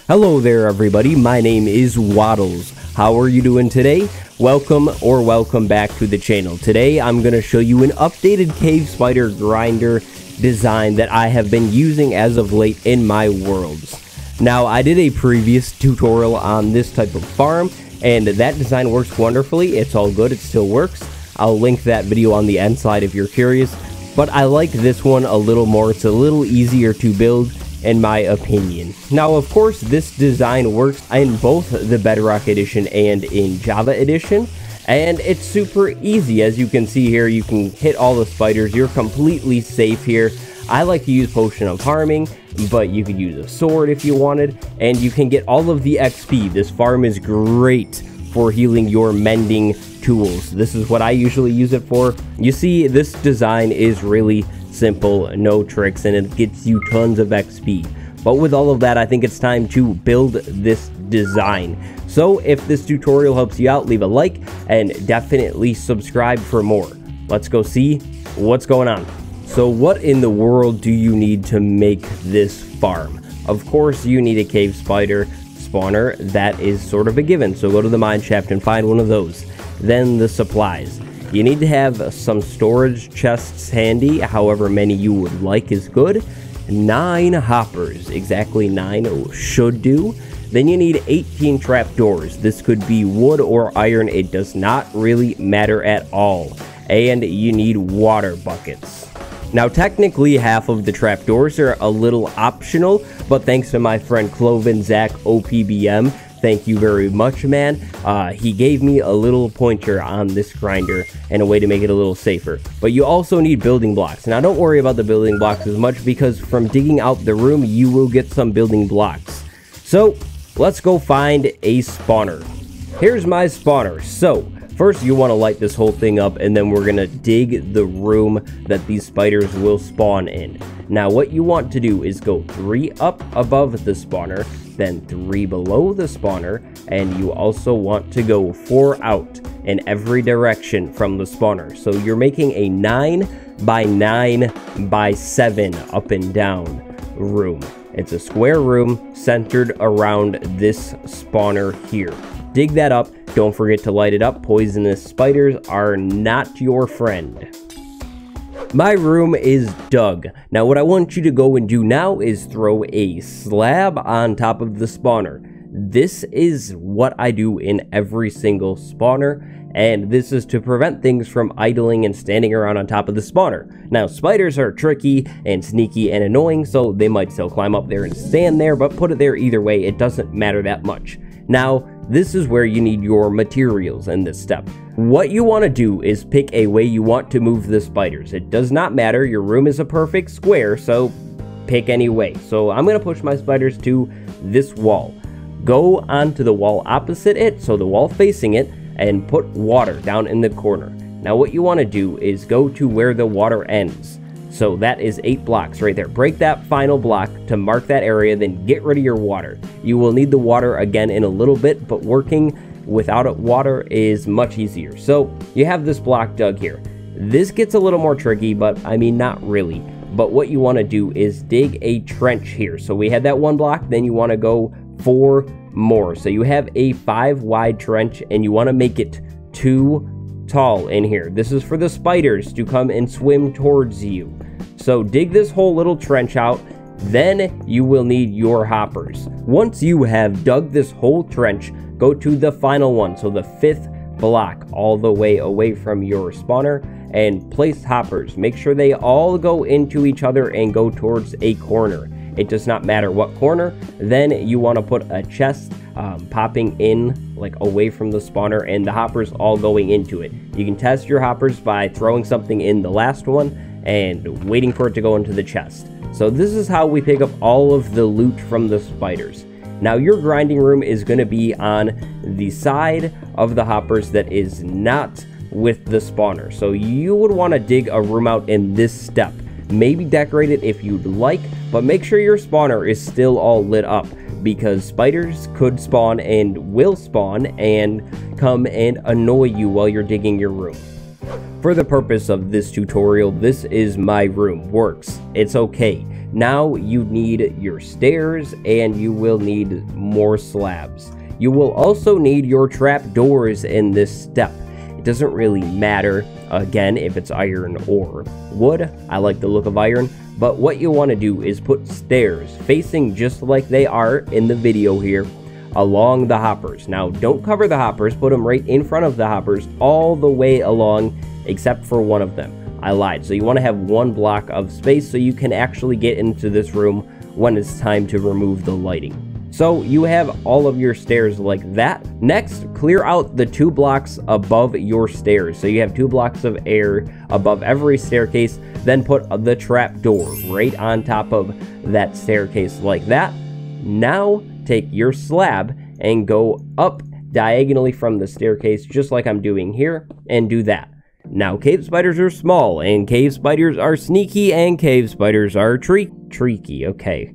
Hello there everybody, my name is Waddles. How are you doing today? Welcome back to the channel. Today I'm going to show you an updated cave spider grinder design that I have been using as of late in my worlds. Now I did a previous tutorial on this type of farm and that design works wonderfully. It's all good, it still works. I'll link that video on the end slide if you're curious, but I like this one a little more. It's a little easier to build in my opinion. Now of course this design works in both the Bedrock edition and in Java edition, and it's super easy. As you can see here, you can hit all the spiders, you're completely safe here. I like to use Potion of Harming, but you could use a sword if you wanted, and you can get all of the XP. This farm is great for healing your mending tools. This is what I usually use it for. You see, this design is really simple, no tricks, and it gets you tons of XP. But with all of that, I think it's time to build this design. So if this tutorial helps you out, leave a like and definitely subscribe for more. Let's go see what's going on. So what in the world do you need to make this farm? Of course you need a cave spider spawner. That is sort of a given, so go to the mine shaft and find one of those. Then the supplies. You need to have some storage chests handy, however many you would like is good. 9 hoppers, exactly 9 should do. Then you need 18 trapdoors. This could be wood or iron, it does not really matter at all. And you need water buckets. Now technically half of the trapdoors are a little optional, but thanks to my friend Cloven Zach OPBM, thank you very much, man. He gave me a little pointer on this grinder and a way to make it a little safer. But you also need building blocks. Now don't worry about the building blocks as much, because from digging out the room you will get some building blocks. So let's go find a spawner. Here's my spawner. So first you want to light this whole thing up, and then we're going to dig the room that these spiders will spawn in. Now what you want to do is go 3 up above the spawner, then 3 below the spawner, and you also want to go 4 out in every direction from the spawner. So you're making a 9 by 9 by 7 up and down room. It's a square room centered around this spawner here. Dig that up. Don't forget to light it up. Poisonous spiders are not your friend. My room is dug. Now what I want you to go and do now is throw a slab on top of the spawner. This is what I do in every single spawner, and this is to prevent things from idling and standing around on top of the spawner. Now spiders are tricky and sneaky and annoying, so they might still climb up there and stand there, but put it there either way, it doesn't matter that much. Now this is where you need your materials in this step. What you want to do is pick a way you want to move the spiders. It does not matter, your room is a perfect square, so pick any way. So I'm going to push my spiders to this wall. Go onto the wall opposite it, so the wall facing it, and put water down in the corner. Now what you want to do is go to where the water ends. So that is 8 blocks right there. Break that final block to mark that area, then get rid of your water. You will need the water again in a little bit, but working without water is much easier. So you have this block dug here. This gets a little more tricky, but I mean not really. But what you want to do is dig a trench here. So we had that 1 block, then you want to go 4 more. So you have a 5 wide trench, and you want to make it 2 tall in here. This is for the spiders to come and swim towards you. So dig this whole little trench out, then you will need your hoppers. Once you have dug this whole trench, go to the final one, so the 5th block all the way away from your spawner, and place hoppers. Make sure they all go into each other and go towards a corner. It does not matter what corner. Then you want to put a chest popping in like away from the spawner, and the hoppers all going into it. You can test your hoppers by throwing something in the last one and waiting for it to go into the chest. So this is how we pick up all of the loot from the spiders. Now your grinding room is going to be on the side of the hoppers that is not with the spawner. So you would want to dig a room out in this step. Maybe decorate it if you'd like, but make sure your spawner is still all lit up, because spiders could spawn and will spawn and come and annoy you while you're digging your room. For the purpose of this tutorial, this is my room. Works. It's okay. Now you need your stairs, and you will need more slabs. You will also need your trapdoors in this step. It doesn't really matter, again, if it's iron or wood. I like the look of iron, but what you want to do is put stairs facing just like they are in the video here along the hoppers. Now, don't cover the hoppers, put them right in front of the hoppers all the way along except for one of them. I lied. So you want to have one block of space so you can actually get into this room when it's time to remove the lighting. So you have all of your stairs like that. Next, clear out the 2 blocks above your stairs. So you have 2 blocks of air above every staircase. Then put the trap door right on top of that staircase like that. Now take your slab and go up diagonally from the staircase just like I'm doing here and do that. Now, cave spiders are small, and cave spiders are sneaky, and cave spiders are tricky, okay.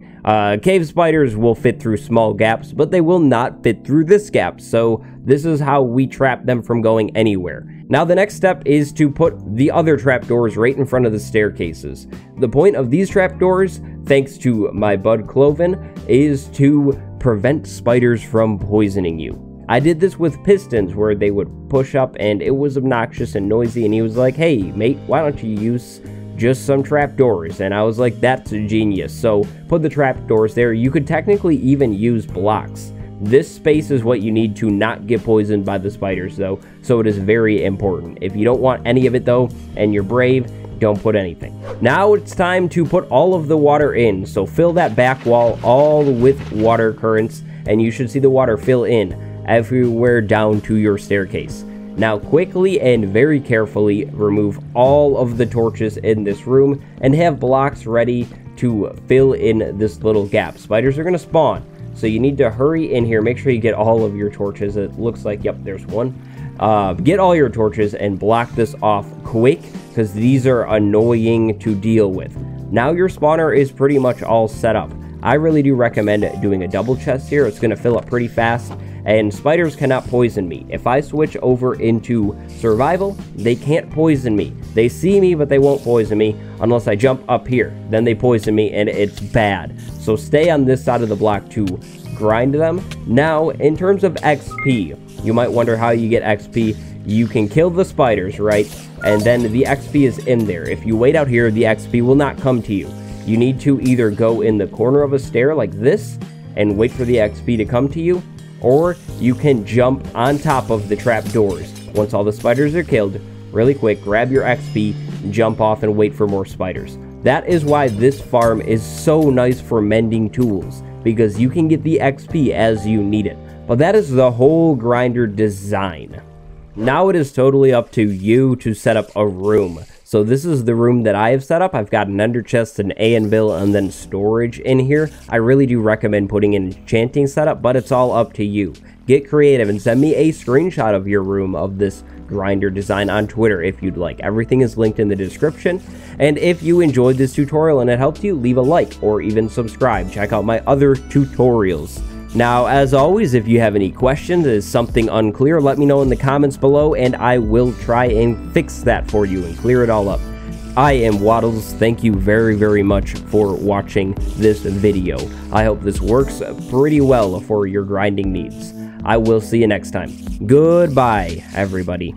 Cave spiders will fit through small gaps, but they will not fit through this gap, so this is how we trap them from going anywhere. Now, the next step is to put the other trapdoors right in front of the staircases. The point of these trapdoors, thanks to my bud Cloven, is to prevent spiders from poisoning you. I did this with pistons where they would push up and it was obnoxious and noisy, and he was like, hey mate, why don't you use just some trapdoors? And I was like, that's genius. So put the trapdoors there. You could technically even use blocks. This space is what you need to not get poisoned by the spiders though, so it is very important. If you don't want any of it though and you're brave, don't put anything. Now it's time to put all of the water in, so fill that back wall all with water currents, and you should see the water fill in everywhere down to your staircase. Now quickly and very carefully remove all of the torches in this room and have blocks ready to fill in this little gap. Spiders are going to spawn, so you need to hurry in here. Make sure you get all of your torches. It looks like, yep, there's one. Get all your torches and block this off quick because these are annoying to deal with. Now your spawner is pretty much all set up. I really do recommend doing a double chest here. It's going to fill up pretty fast, and spiders cannot poison me. If I switch over into survival, they can't poison me. They see me, but they won't poison me unless I jump up here. Then they poison me, and it's bad. So stay on this side of the block to grind them. Now, in terms of XP, you might wonder how you get XP. You can kill the spiders, right? And then the XP is in there. If you wait out here, the XP will not come to you. You need to either go in the corner of a stair like this and wait for the XP to come to you, or you can jump on top of the trapdoors. Once all the spiders are killed, really quick, grab your XP, jump off, and wait for more spiders. That is why this farm is so nice for mending tools, because you can get the XP as you need it. But that is the whole grinder design. Now it is totally up to you to set up a room. So this is the room that I have set up. I've got an ender chest, an anvil, and then storage in here. I really do recommend putting an enchanting setup, but it's all up to you. Get creative and send me a screenshot of your room of this grinder design on Twitter if you'd like. Everything is linked in the description. And if you enjoyed this tutorial and it helped you, leave a like or even subscribe. Check out my other tutorials. Now, as always, if you have any questions, is something unclear, let me know in the comments below, and I will try and fix that for you and clear it all up. I am Waddles. Thank you very, very much for watching this video. I hope this works pretty well for your grinding needs. I will see you next time. Goodbye, everybody.